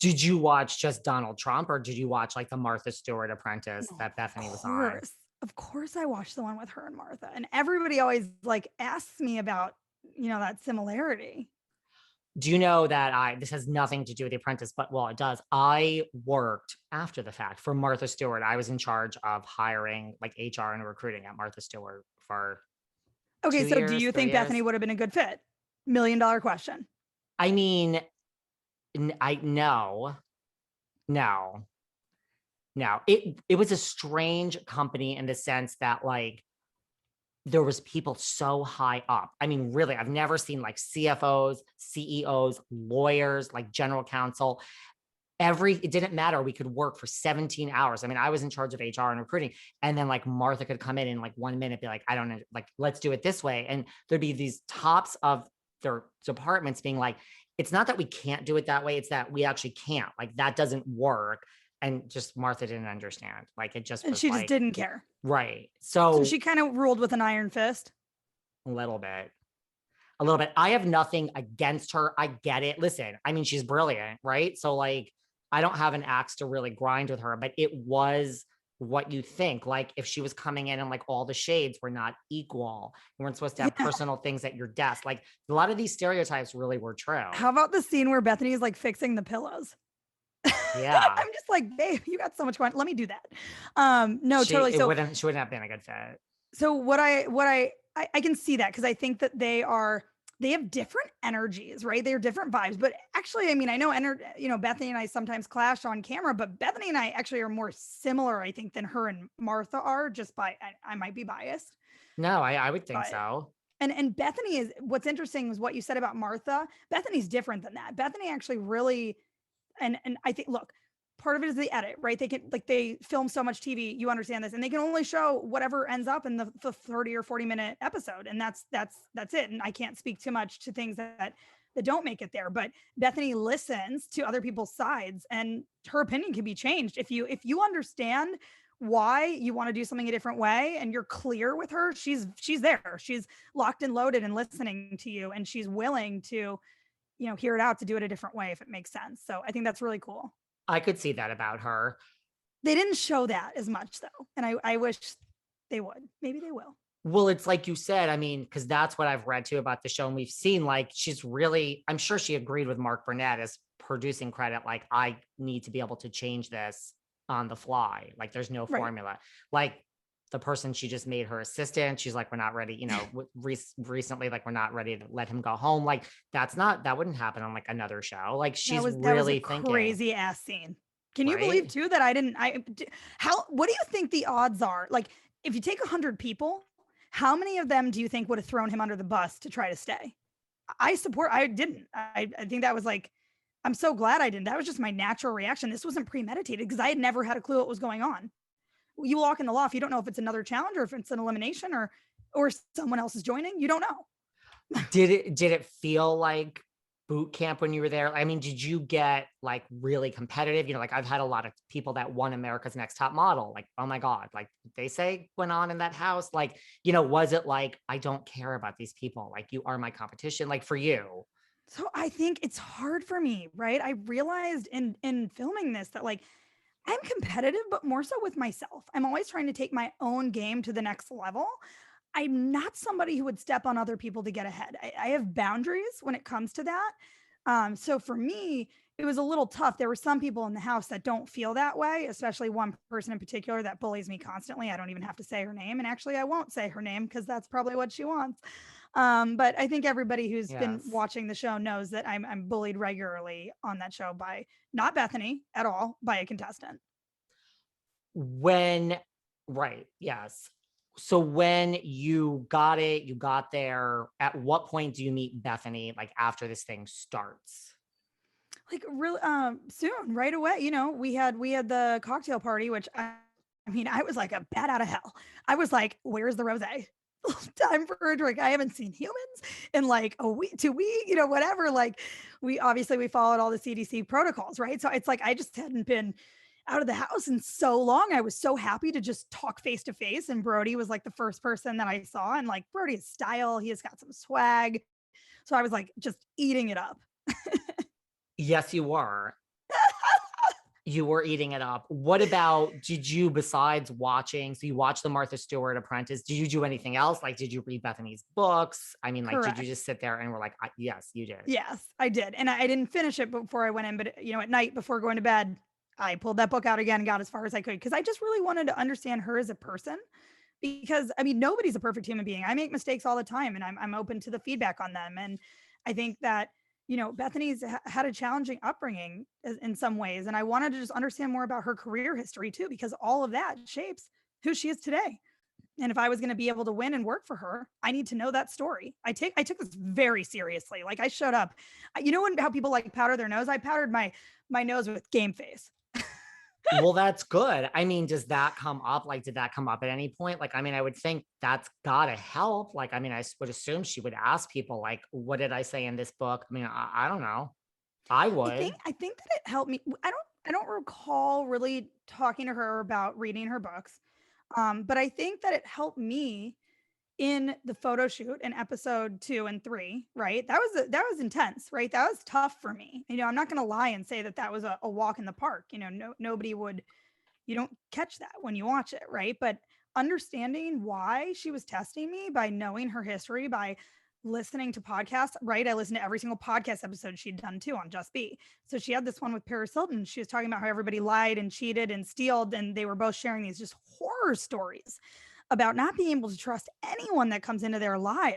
Did you watch just Donald Trump, or did you watch like the Martha Stewart Apprentice No, that Bethenny was on? of course I watched the one with her and Martha, and everybody always like asks me about, that similarity. Do you know that this has nothing to do with The Apprentice, but well, it does. I worked after the fact for Martha Stewart. I was in charge of hiring like HR and recruiting at Martha Stewart for Okay, two so do years, you three think Bethenny years. would have been a good fit? $1 million question. I mean, I no, no, no. It was a strange company in the sense that like there was people so high up. I mean, really, I've never seen like CFOs, CEOs, lawyers, like general counsel. It didn't matter. We could work for 17 hours. I mean, I was in charge of HR and recruiting. And then like Martha could come in like 1 minute, be like, I don't know, like, let's do it this way. And there'd be these tops of their departments being like, it's not that we can't do it that way. It's that we actually can't. Like that doesn't work. And just Martha didn't understand. Like it just And was she just like, didn't care. right. So So she kind of ruled with an iron fist. a little bit. A little bit. I have nothing against her. I get it. Listen, I mean, she's brilliant, right? So like, I don't have an axe to really grind with her, but it was what you think. Like if she was coming in and like all the shades were not equal, you weren't supposed to have Yeah. personal things at your desk. Like a lot of these stereotypes really were true. How about the scene where Bethany is like fixing the pillows? Yeah. I'm just like, babe, you got so much fun. Let me do that. No, She totally. it So, wouldn't she wouldn't have been a good fit. so what I can see that because I think that they have different energies, right? They're different vibes. But actually, I mean, I know Bethany and I sometimes clash on camera, but Bethany and I actually are more similar, I think, than her and Martha are. Just by I might be biased, No, I would think but so. and Bethany is what's interesting is what you said about Martha. Bethany's different than that. Bethany actually really and I think look, part of it is the edit, right? They film so much TV, you understand this, and they can only show whatever ends up in the 30 or 40-minute episode, and that's it. And I can't speak too much to things that don't make it there, but Bethany listens to other people's sides, and her opinion can be changed if you understand why you want to do something a different way and you're clear with her. She's there, she's locked and loaded and listening to you, and she's willing to hear it out to do it a different way if it makes sense. So I think that's really cool. I could see that about her. They didn't show that as much though, and I wish they would. Maybe they will. Well, it's like you said, I mean, because that's what I've read too about the show. And we've seen like she's really, I'm sure she agreed with Mark Burnett as producing credit. Like, I need to be able to change this on the fly. Like, there's no Right. formula. Like, the person she just made her assistant, she's like, we're not ready, recently, like, we're not ready to let him go home. Like, that wouldn't happen on like another show. Like, she's That was a really thinking, crazy ass scene. Can you believe right? too that I didn't? What do you think the odds are? Like, if you take 100 people, how many of them do you think would have thrown him under the bus to try to stay? I didn't. I think that was like, I'm so glad I didn't. That was just my natural reaction. This wasn't premeditated because I had never had a clue what was going on. You walk in the loft, you don't know if it's another challenge or if it's an elimination or someone else is joining. You don't know. Did it feel like boot camp when you were there? I mean, did you get like really competitive? Like I've had a lot of people that won America's Next Top Model. Like, oh my God, like they say went on in that house. Like, was it like, I don't care about these people. Like you are my competition, like for you. So I think it's hard for me, right? I realized in filming this that like I'm competitive, but more so with myself. I'm always trying to take my own game to the next level. I'm not somebody who would step on other people to get ahead. I have boundaries when it comes to that. So for me, it was a little tough. There were some people in the house that don't feel that way, especially one person in particular that bullies me constantly. I don't even have to say her name. And actually, I won't say her name because that's probably what she wants. But I think everybody who's been Yes. watching the show knows that I'm bullied regularly on that show by not Bethenny at all, by a contestant. When, right. Yes. So when you got there, at what point do you meet Bethenny, like after this thing starts? Like really soon, right away. We had the cocktail party, which I mean, I was like a bat out of hell. I was like, where's the rosé? Time for a drink. I haven't seen humans in like a week, 2 weeks, whatever. Like we followed all the CDC protocols, right? So it's like I just hadn't been out of the house in so long. I was so happy to just talk face to face. And Brody was like the first person that I saw. And like Brody has style, he has got some swag. So I was like just eating it up. Yes, you were. You were eating it up. What about, did you, besides watching, so you watched the Martha Stewart Apprentice, did you do anything else? Like, did you read Bethenny's books? I mean, like, did you Correct. just sit there and were like, yes, you did. Yes, I did. And I didn't finish it before I went in, but, at night before going to bed, I pulled that book out again and got as far as I could because I just really wanted to understand her as a person. Because I mean, nobody's a perfect human being. I make mistakes all the time, and I'm open to the feedback on them. And I think that Bethany's had a challenging upbringing in some ways, and I wanted to just understand more about her career history too, because all of that shapes who she is today. And if I was going to be able to win and work for her, I need to know that story. I took this very seriously. Like I showed up. How people like powder their nose? I powdered my nose with game face. Well, that's good. I mean, does that come up? Like, did that come up at any point? Like, I mean, I would think that's gotta help. Like, I mean, would assume she would ask people, like, what did I say in this book? I mean, I don't know. I would. I think that it helped me. I don't recall really talking to her about reading her books. But I think that it helped me in the photo shoot in episode 2 and 3, right? That was intense, right? That was tough for me. I'm not going to lie and say that that was a walk in the park. Nobody would, you don't catch that when you watch it, right? But understanding why she was testing me by knowing her history, by listening to podcasts, right? I listened to every single podcast episode she'd done too on Just Be. So she had this one with Paris Hilton. She was talking about how everybody lied and cheated and stealed, and they were both sharing these just horror stories about not being able to trust anyone that comes into their lives.